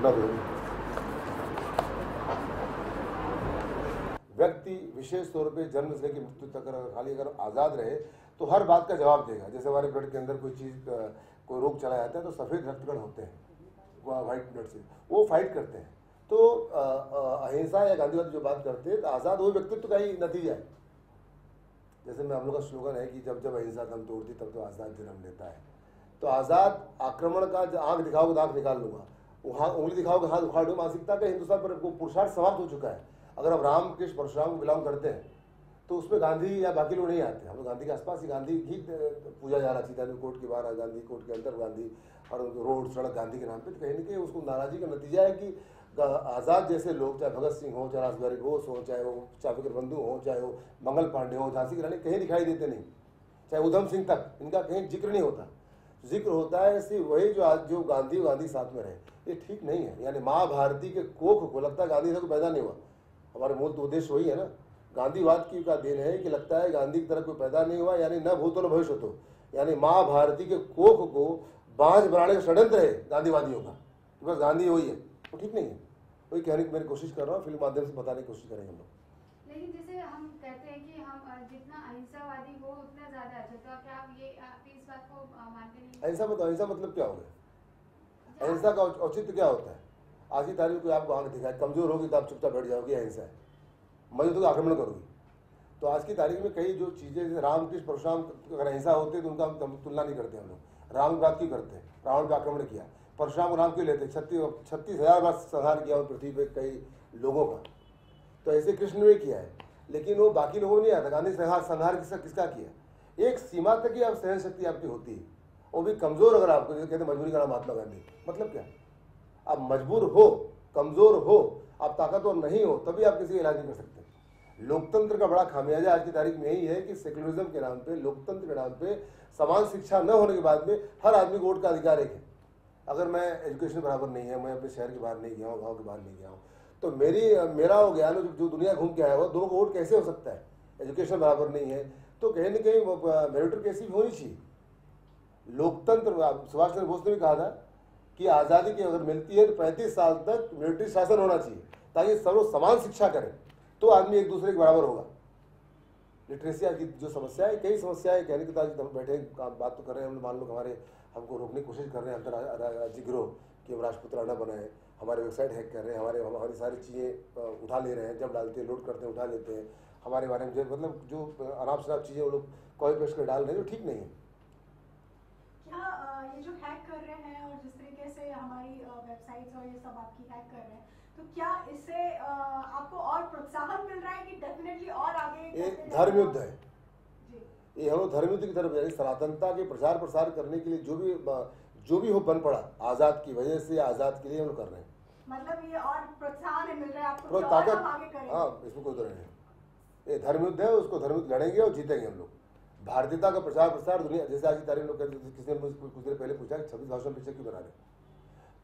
घटना तो होगी। व्यक्ति विशेष तौर पे जन्म से लेकर मृत्यु तक खाली अगर आज़ाद रहे तो हर बात का जवाब देगा। जैसे हमारे ब्लड के अंदर कोई चीज़ कोई रोग चला जाता है तो सफ़ेद रक्तकण होते हैं वाइट ब्लड से, वो फाइट करते हैं। तो अहिंसा या गांधीवाद जो बात करते हैं तो आज़ाद वो व्यक्तित्व का ही नतीजा है। जैसे में हम लोग का स्लोगन है कि जब जब अहिंसा दम तोड़ती तब तो आज़ाद जन्म लेता है। तो आज़ाद आक्रमण का आंख दिखाओगे तो आंख निकाल लूंगा, वहाँ उंगली दिखाओगे हाथ उखाड़ दूंगा, मानसिकता का हिंदुस्तान पर वो पुरुषार्थ समाप्त हो चुका है। अगर हम राम कृष्ण परशुराम को बिलोंग करते हैं तो उसमें गांधी या बाकी लोग नहीं आते। हम लोग गांधी के आसपास ही गांधी ही पूजा जा रहा सीता कोर्ट के बाहर गांधी, कोर्ट के अंदर गांधी, और रोड सड़क गांधी के नाम पे। तो कहीं ना कहीं उसको नाराजगी का नतीजा है कि आज़ाद जैसे लोग, चाहे भगत सिंह हो, चाहे रासबिहारी घोष हो, चाहे वो चाफिकर बंधु हो, चाहे वो मंगल पांडे हो, झांसी की रानी, कहीं दिखाई देते नहीं। चाहे उधम सिंह तक, इनका कहीं जिक्र नहीं होता। जिक्र होता है सिर्फ वही जो आज जो गांधी साथ में रहे। ये ठीक नहीं है। यानी माँ भारती के कोख को लगता है गांधी से कोई पैदा नहीं हुआ। हमारे मूल तो उद्देश्य वही है ना। गांधीवाद की का देन है कि लगता है गांधी की तरह कोई पैदा नहीं हुआ, यानी न भूतो न भविष्य हो, यानी माँ भारती के कोख को बांझ बनाने का षड्यंत्र है गांधीवादियों का। बस गांधी वही है, वो ठीक नहीं है। वही कहने की मैंने कोशिश कर रहा हूँ, फिल्म माध्यम से बताने की कोशिश करेंगे हम लोग। लेकिन जैसे हम कहते हैं कि हम जितना अहिंसावादी हो उतना ज्यादा अच्छा, तो क्या आप इस बात को मानते नहीं? अहिंसा मतलब क्या हो गया? अहिंसा का औचित्य क्या होता है? आज की तारीख को आपको आंख दिखाए, कमजोर होगी तो आप चुपचाप बैठ जाओगी, अहिंसा है। मजबूत होकर आक्रमण करोगी। तो आज की तारीख में कई जो चीजें, जैसे रामकृष्ण परशुराम अगर अहिंसा होते तो उनका हम तुलना नहीं करते हम लोग। राम बात क्यों करते हैं? रावण पर आक्रमण किया। परशुराम को नाम क्यों लेते? 36,000 बार संहार किया और पृथ्वी पे कई लोगों का। तो ऐसे कृष्ण ने किया है, लेकिन वो बाकी लोगों ने नहीं आता। गांधी संहार किसका किया? एक सीमा तक ही आप सहन शक्ति आपकी होती है, वो भी कमजोर। अगर आपको कहते हैं मजबूरी का नाम महात्मा गांधी, मतलब क्या? आप मजबूर हो, कमजोर हो, आप ताकतवर नहीं हो, तभी आप किसी का इलाज नहीं कर सकते। लोकतंत्र का बड़ा खामियाजा आज की तारीख में यही है कि सेक्युलरिज्म के नाम पे, लोकतंत्र के नाम पे, समान शिक्षा न होने के बाद में हर आदमी को वोट का अधिकार है। अगर मैं एजुकेशन बराबर नहीं है, मैं अपने शहर के बाहर नहीं गया हूँ, गाँव के बाहर नहीं गया हूँ, तो मेरा हो ज्ञान जो दुनिया घूम के आया हुआ, दोनों को वोट कैसे हो सकता है? एजुकेशन बराबर नहीं है तो कहीं ना कहीं मेरिटोक्रेसी होनी चाहिए। लोकतंत्र, सुभाष चंद्र बोस ने भी कहा था कि आज़ादी की अगर मिलती है तो 35 साल तक मिलिट्री शासन होना चाहिए, ताकि सब लोग समान शिक्षा करें, तो आदमी एक दूसरे के बराबर होगा। लिटरेसी की जो समस्या है, कई समस्याएं कहने के बाद हम बैठे बात तो कर रहे हैं। हम मान लो हमारे हमको रोकने की कोशिश कर रहे हैं अंतर्राज्यीय गिरोह कि हम राजपुत्र न बनाए, हमारे वेबसाइट हैक कर रहे हैं, हमारी सारी चीज़ें उठा ले रहे हैं, जब डालते हैं लोड करते हैं उठा लेते हैं, हमारे बारे में मतलब जो अनाप शनाप चीज़ें वो लोग कॉपी पेस्ट कर डाल रहे हैं, जो ठीक नहीं है। क्या ये जो हैक कर रहे हैं और जिस तरीके से हमारी वेबसाइट्स और ये सब आपकी हैक कर रहे हैं, तो क्या इससे आपको और प्रोत्साहन मिल रहा है कि डेफिनेटली और आगे? ये धर्म युद्ध है ये। हम लोग धर्म युद्ध की तरफ, यानी सनातनता के प्रचार प्रसार करने के लिए जो भी हो बन पड़ा, आज़ाद की वजह से, आज़ाद के लिए हम लोग कर रहे हैं। मतलब ये और प्रोत्साहन मिल रहा है आपको? ताकत, हाँ, इसमें कोई तरह नहीं। ये धर्म युद्ध है, उसको धर्म युद्ध लड़ेंगे और जीतेंगे हम लोग। भारतीयता का प्रचार प्रसार दुनिया, जैसे आज की तारीख लोग कहते, किसी ने मुझे कुछ देर पहले पूछा कि 26 भाषा में पिक्चर क्यों बना रहे,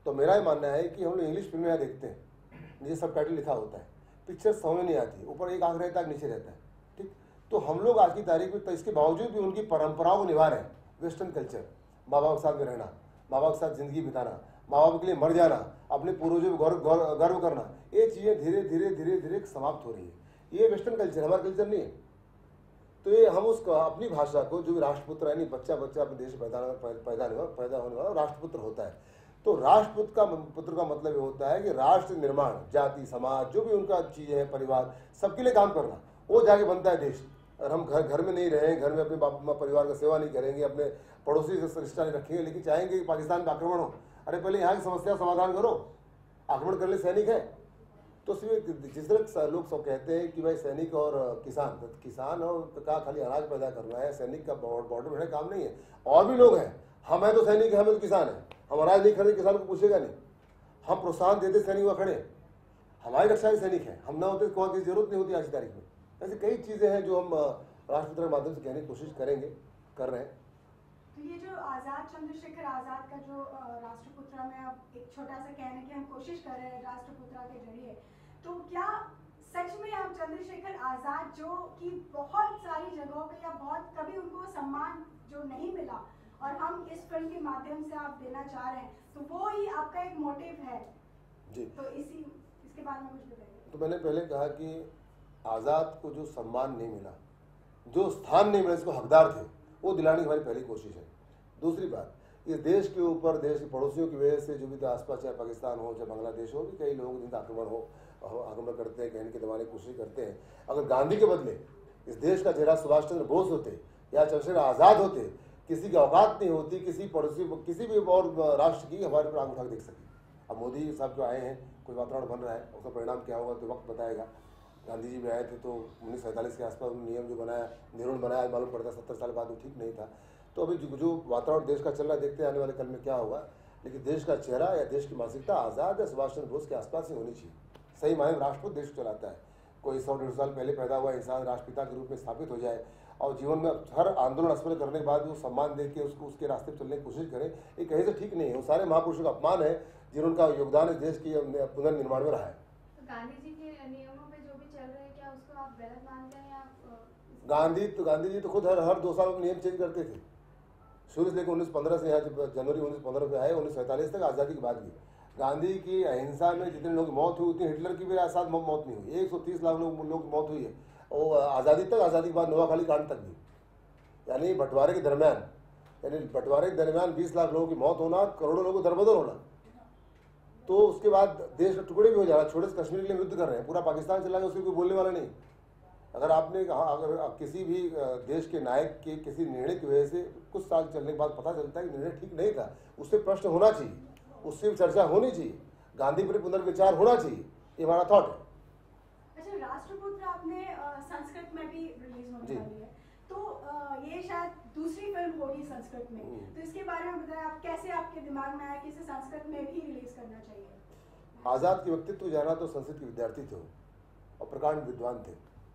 तो मेरा ये मानना है कि हम लोग इंग्लिश फिल्में देखते हैं, नीचे सब टाइटल लिखा होता है, पिक्चर समझ में नहीं आती, ऊपर एक आंख रहता है नीचे रहता है, ठीक। तो हम लोग आज की तारीख में, तो इसके बावजूद भी उनकी परंपराओं को निभा रहे हैं। वेस्टर्न कल्चर, माँ बाप के साथ में रहना, माँ बाप के साथ जिंदगी बिताना, माँ बाप के लिए मर जाना, अपने पूर्वजों को गर्व करना, ये चीज़ें धीरे धीरे धीरे धीरे समाप्त हो रही है। ये वेस्टर्न कल्चर, हमारा कल्चर नहीं है। तो ये हम उसको अपनी भाषा को, जो भी राष्ट्रपुत्र है, नहीं बच्चा अपने देश पैदा होने वाला राष्ट्रपुत्र होता है। तो पुत्र का मतलब ये होता है कि राष्ट्र निर्माण, जाति समाज जो भी उनका चीज़ें हैं, परिवार, सबके लिए काम करना, वो जाके बनता है देश। और हम घर में नहीं रहें, घर में अपने बाप परिवार का सेवा नहीं करेंगे, अपने पड़ोसी से रिश्ता नहीं रखेंगे, लेकिन चाहेंगे कि पाकिस्तान में आक्रमण हो, अरे पहले यहाँ की समस्या समाधान करो। आक्रमण करने सैनिक है तो सिर्फ जिस तरह लोग सब कहते हैं कि भाई सैनिक और किसान और का खाली अनाज पैदा करना है, सैनिक का बॉर्डर में काम नहीं है, और भी लोग हैं। हम हैं तो सैनिक, हमें तो किसान है, हम अनाज नहीं खरीदे किसान को पूछेगा नहीं, हम प्रोत्साहन देते सैनिक वहाँ खड़े, हमारी रक्षा के सैनिक हैं, हम ना होते तो कोई जरूरत नहीं होती आज की तारीख में। ऐसी कई चीज़ें हैं जो हम राष्ट्रपुत्र के माध्यम से कहने की कोशिश करेंगे, कर रहे हैं। तो ये जो आज़ाद, चंद्रशेखर आज़ाद का जो राष्ट्रपुत्र में अब एक छोटा सा कहने की हम कोशिश कर रहे हैं राष्ट्रपुत्र के जरिए, तो क्या सच में हम चंद्रशेखर आज़ाद जो कि बहुत सारी जगहों पे या बहुत कभी उनको सम्मान जो नहीं मिला और हम इस फिल्म के माध्यम से आप देना चाह रहे हैं, तो वो ही आपका एक मोटिव है जी। तो इसके बारे में कुछ बताइए। तो मैंने पहले कहा कि आज़ाद को जो सम्मान नहीं मिला, जो स्थान नहीं मिला, इसको हकदार थे, वो दिलाने की हमारी पहली कोशिश है। दूसरी बात, इस देश के ऊपर देश के पड़ोसियों की वजह से जो भी आसपास, चाहे पाकिस्तान हो चाहे बांग्लादेश हो, भी कई लोग जिनका आक्रमण करते हैं, कहने के दबाने की कोशिश करते हैं। अगर गांधी के बदले इस देश का चेहरा सुभाष चंद्र बोस होते या चंद्रशेखर आज़ाद होते, किसी की औकात नहीं होती किसी पड़ोसी किसी भी और राष्ट्र की हमारे पर आंख उठा के देख सके। अब मोदी साहब जो आए हैं, कोई वातावरण बन रहा है, उसका परिणाम क्या होगा तो वक्त बताएगा। गांधी जी भी आए थे तो 1947 के आसपास नियम जो बनाया, नेहरू ने बनाया, मालूम पड़ता 70 साल बाद वो ठीक नहीं था। तो अभी जो वातावरण देश का चल रहा है, देखते हैं आने वाले कल में क्या होगा। लेकिन देश का चेहरा या देश की मानसिकता आज़ाद या सुभाष चंद्र बोस के आसपास ही होनी चाहिए। सही मायने में राष्ट्रपति देश को चलाता है। कोई 100-150 साल पहले पैदा हुआ इंसान राष्ट्रपिता के रूप में स्थापित हो जाए और जीवन में हर आंदोलन असफल करने के बाद वो सम्मान दे के उसको उसके रास्ते पर चलने की कोशिश करें, ये कहीं से ठीक नहीं है। वो सारे महापुरुषों का अपमान है जिन्होंने योगदान इस देश की पुनर्निर्माण में रहा है। तो गांधी जी के नियमों पे जो भी चल रहे हैं, क्या उसको आप गलत मानते हैं या गांधी जी तो खुद हर 2 साल में नियम चेंज करते थे। शुरू से लेकर 1915 से, यहाँ जब जनवरी 1915 में आए, 1947 तक आज़ादी के बाद भी गांधी की अहिंसा में जितने लोगों की मौत हुई उतनी हिटलर की भी साथ मौत नहीं हुई। 130 लाख लोग की मौत हुई है। और आज़ादी के बाद नोआखाली कांड तक भी, यानी बंटवारे के दरमियान 20 लाख लोगों की मौत होना, करोड़ों लोगों को दरबदर होना। तो उसके बाद देश के टुकड़े भी हो जाना, छोटे से कश्मीर के लिए युद्ध कर रहे हैं, पूरा पाकिस्तान चला गया, उसको कोई बोलने वाला नहीं। अगर आपने कहा, अगर किसी भी देश के नायक के किसी निर्णय की वजह से कुछ साल चलने के बाद पता चलता है कि निर्णय ठीक नहीं था, उससे प्रश्न होना चाहिए, उससे भी चर्चा होनी चाहिए, गांधी पर पुनर्विचार होना चाहिए। ये हमारा थॉट है। अच्छा, राष्ट्रपुत्र आपने संस्कृत में भी रिलीज होने वाली है, तो ये शायद दूसरी फिल्म होगी संस्कृत में, तो इसके बारे में बताएं, आप कैसे आपके दिमाग में आया कि इसे संस्कृत में भी रिलीज करना चाहिए? आज़ाद के व्यक्तित्व जाना तो संस्कृत के विद्यार्थी थे और प्रकांड विद्वान थे,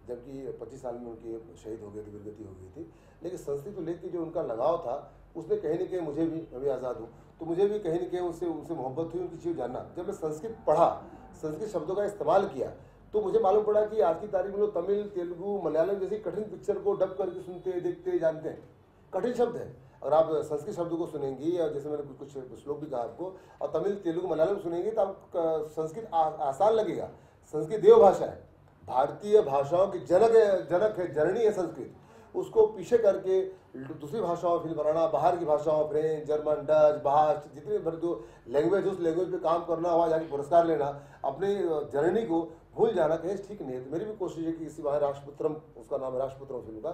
जबकि 25 साल में उनकी शहीद हो गए थे, वीरगति हो गई थी। लेकिन संस्कृत को लेकर जो उनका लगाव था, उसने कहीं न कहीं मुझे भी, मैं भी आज़ाद हूँ, तो मुझे भी कहीं न कहीं उनसे मोहब्बत हुई, उनकी चीज़ जानना। जब मैं संस्कृत पढ़ा, संस्कृत शब्दों का इस्तेमाल किया, तो मुझे मालूम पड़ा कि आज की तारीख में लोग तमिल, तेलुगु, मलयालम जैसी कठिन पिक्चर को डब करके सुनते, देखते, जानते हैं। कठिन शब्द है। अगर आप संस्कृत शब्दों को सुनेंगी, या जैसे मैंने कुछ श्लोक भी कहा आपको, और तमिल, तेलुगु, मलयालम सुनेंगे तो आपको संस्कृत आसान लगेगा। संस्कृत देव भाषा है, भारतीय भाषाओं की जनक है, जननी है संस्कृत। उसको पीछे करके दूसरी भाषाओं फिल्म बनाना, बाहर की भाषाओं, फ्रेंच, जर्मन, डच, बाहर जितनी भर जो लैंग्वेज, उस लैंग्वेज पे काम करना, वहाँ जाके पुरस्कार लेना, अपनी जननी को भूल जाना कहीं ठीक नहीं है। तो मेरी भी कोशिश है कि इसी बाहर राष्ट्रपुत्रम, उसका नाम है राष्ट्रपुत्रम फिल्म का,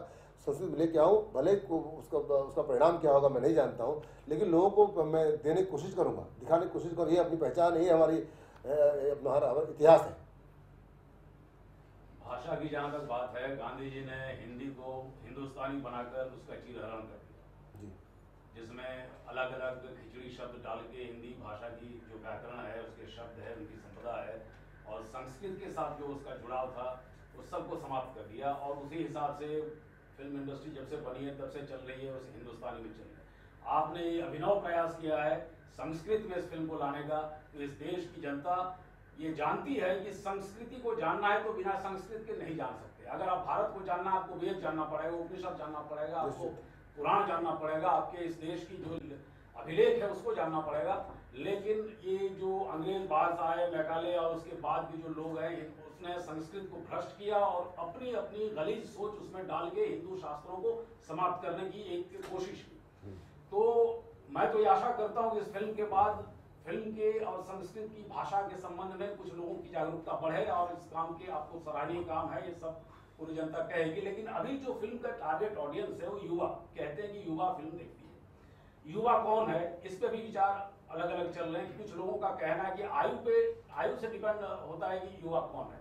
संस्कृत में लेके आऊँ। भले उसका परिणाम क्या होगा मैं नहीं जानता हूँ, लेकिन लोगों को मैं देने की कोशिश करूँगा, दिखाने की कोशिश करूँ, ये अपनी पहचान है, ये हमारा इतिहास है। भाषा की जहाँ तक बात है, गांधी जी ने हिंदी को हिंदुस्तानी बनाकर उसका चीरहरण कर दिया, जिसमें अलग अलग खिचड़ी शब्द डाल के हिंदी भाषा की जो व्याकरण है, उसके शब्द है, उनकी संपदा है, और संस्कृत के साथ जो उसका जुड़ाव था उस सबको समाप्त कर दिया। और उसी हिसाब से फिल्म इंडस्ट्री जब से बनी है तब से चल रही है, उस हिंदुस्तानी में चल रही है। आपने ये अभिनव प्रयास किया है संस्कृत में इस फिल्म को लाने का, तो इस देश की जनता ये जानती है कि संस्कृति को जानना है तो बिना संस्कृत के नहीं जान सकते। अगर आप भारत को जानना, आपको वेद जानना पड़ेगा, उपनिषद जानना पड़ेगा, आपको पुराण जानना पड़ेगा, आपके इस देश की जो अभिलेख है उसको जानना पड़ेगा। लेकिन ये जो अंग्रेज बाहर से आए, मैकाले और उसके बाद के जो लोग हैं, उसने संस्कृत को भ्रष्ट किया और अपनी अपनी गलीज सोच उसमें डाल के हिंदू शास्त्रों को समाप्त करने की एक कोशिश की। तो मैं तो ये आशा करता हूँ कि इस फिल्म के बाद फिल्म के और संस्कृत की भाषा के संबंध में कुछ लोगों की जागरूकता बढ़े, और इस काम के आपको सराहनीय काम है, ये सब पूरी जनता कहेगी। लेकिन अभी जो फिल्म का टारगेट ऑडियंस है वो युवा, कहते हैं कि युवा फिल्म देखती है। युवा कौन है, इस पे भी विचार अलग अलग चल रहे हैं। कुछ लोगों का कहना है कि आयु से डिपेंड होता है कि युवा कौन है।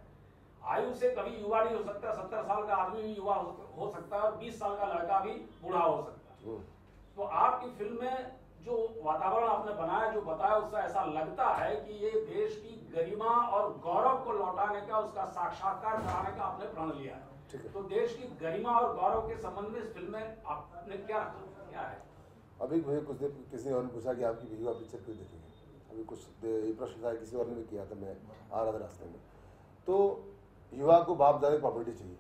आयु से कभी युवा नहीं हो सकता, 70 साल का आदमी भी युवा हो सकता है और 20 साल का लड़का भी बूढ़ा हो सकता है। तो आपकी फिल्म में जो वातावरण आपने बनाया, जो बताया, उससे ऐसा लगता है कि ये देश की गरिमा और गौरव को लौटाने का, उसका साक्षात्कार कराने का आपने प्रण लिया है। तो देश की गरिमा और गौरव के संबंध में इस फिल्म में आपने क्या रखा, क्या है? अभी मुझे कुछ देर किसी और ने पूछा कि आपकी युवा पिक्चर क्यों देखेंगे, अभी कुछ ये प्रश्न था, किसी और ने भी किया था, मैं आ रहा था रास्ते में। तो युवा को बाप दादा की प्रॉपर्टी चाहिए,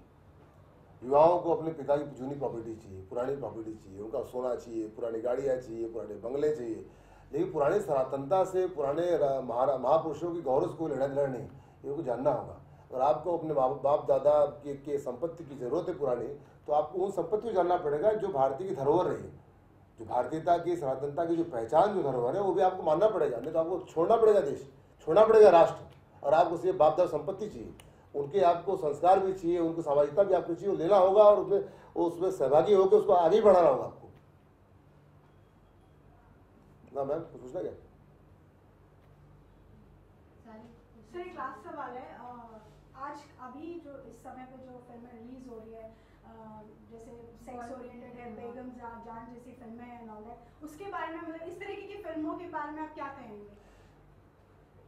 युवाओं को अपने पिता की जूनी प्रॉपर्टी चाहिए, पुरानी प्रॉपर्टी चाहिए, उनका सोना चाहिए, पुरानी गाड़ियाँ चाहिए, पुराने बंगले चाहिए। लेकिन पुरानी सनातनता से, पुराने महापुरुषों की गौरव को लेना देना नहीं, ये को जानना होगा। अगर आपको अपने बाप दादा के संपत्ति की जरूरत है पुरानी, तो आपको उन संपत्ति को जानना पड़ेगा जो भारतीय की धरोहर रही है, जो भारतीयता की, सनातनता की जो पहचान, जो धरोहर है, वो भी आपको मानना पड़ेगा। नहीं तो आपको छोड़ना पड़ेगा देश, छोड़ना पड़ेगा राष्ट्र, और आपको सिर्फ बाप दादा संपत्ति चाहिए, उनके आपको संस्कार भी चाहिए, उनको सामाजिकता भी आपको चाहिए, वो लेना होगा और उसमें सहभागी होकर उसको आगे ही बढ़ाना होगा आपको। ना मैम कुछ पूछना क्या? सर एक लास्ट सवाल है, आज अभी जो इस समय पे जो फिल्में रिलीज हो रही है, जैसे सेक्स ओरिएंटेड है, बेगम जान जैसी फिल्में हैं और उसके बारे में, मतलब इस तरीके की फिल्मों के बारे में आप क्या कहेंगे?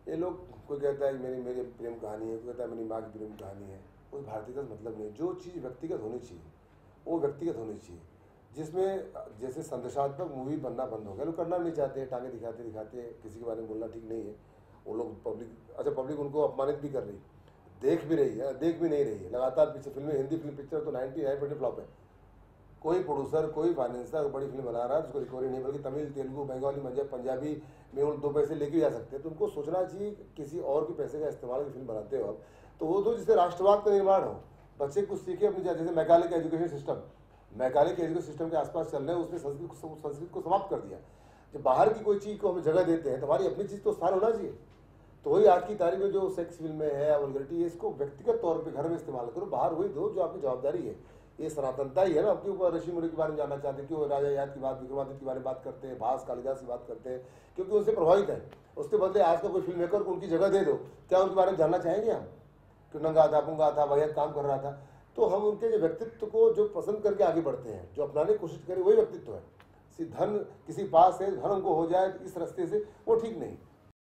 ये लोग, कोई कहता है मेरी प्रेम कहानी है, कोई कहता है मेरी माँ की प्रेम कहानी है, कोई भारतीयता से मतलब नहीं। जो चीज़ व्यक्तिगत होनी चाहिए वो व्यक्तिगत होनी चाहिए। जिसमें जैसे संदेशात्मक मूवी बनना बंद हो गया, लोग करना नहीं चाहते, टांगे दिखाते किसी के बारे में बोलना ठीक नहीं है। वो लोग पब्लिक उनको अपमानित भी कर रही, देख भी रही है, देख भी नहीं रही है। लगातार पीछे फिल्में, हिंदी फिल्म पिक्चर तो 99% फ्लॉप है। कोई प्रोड्यूसर, कोई फाइनेंसर बड़ी फिल्म बना रहा है जिसको रिकवरी नहीं, बल्कि तमिल, तेलुगु, बंगाली, पंजाबी में वो 2 पैसे लेके जा सकते हैं। तो उनको सोचना चाहिए कि किसी और के पैसे का इस्तेमाल की फिल्म बनाते हो आप, तो वो तो जिससे राष्ट्रवाद का निर्माण हो, बच्चे कुछ सीखे अपनी। जैसे मैकाले का एजुकेशन सिस्टम, मैकाले के एजुकेशन सिस्टम के आसपास चल रहे हैं, उसने संस्कृत को समाप्त कर दिया। जब बाहर की कोई चीज़ को हम जगह देते हैं तो हमारी अपनी चीज़ तो स्थान होना चाहिए। तो वही आज की तारीख में जो सेक्स फिल्में है, वल्गरिटी है, इसको व्यक्तिगत तौर पे घर में इस्तेमाल करो, बाहर वही दो जो आपकी जवाबदारी है। ये सनातनता ही है ना। आपके ऊपर ऋषि मुनि के बारे में जानना चाहते हैं, क्यों राजा याद की बात, विक्रमादित्य के बारे में बात करते हैं, भास कालिदास की बात करते हैं, क्योंकि उनसे प्रभावित है। उसके बदले आज का कोई फिल्म मेकर को उनकी जगह दे दो, क्या उनके बारे में जानना चाहेंगे हम? क्यों नंगा था, पुंगा था, वही काम कर रहा था। तो हम उनके जो व्यक्तित्व को जो पसंद करके आगे बढ़ते हैं, जो अपनाने की कोशिश करें, वही व्यक्तित्व है। धन किसी पास है, धन उनको हो जाए इस रास्ते से, वो ठीक नहीं।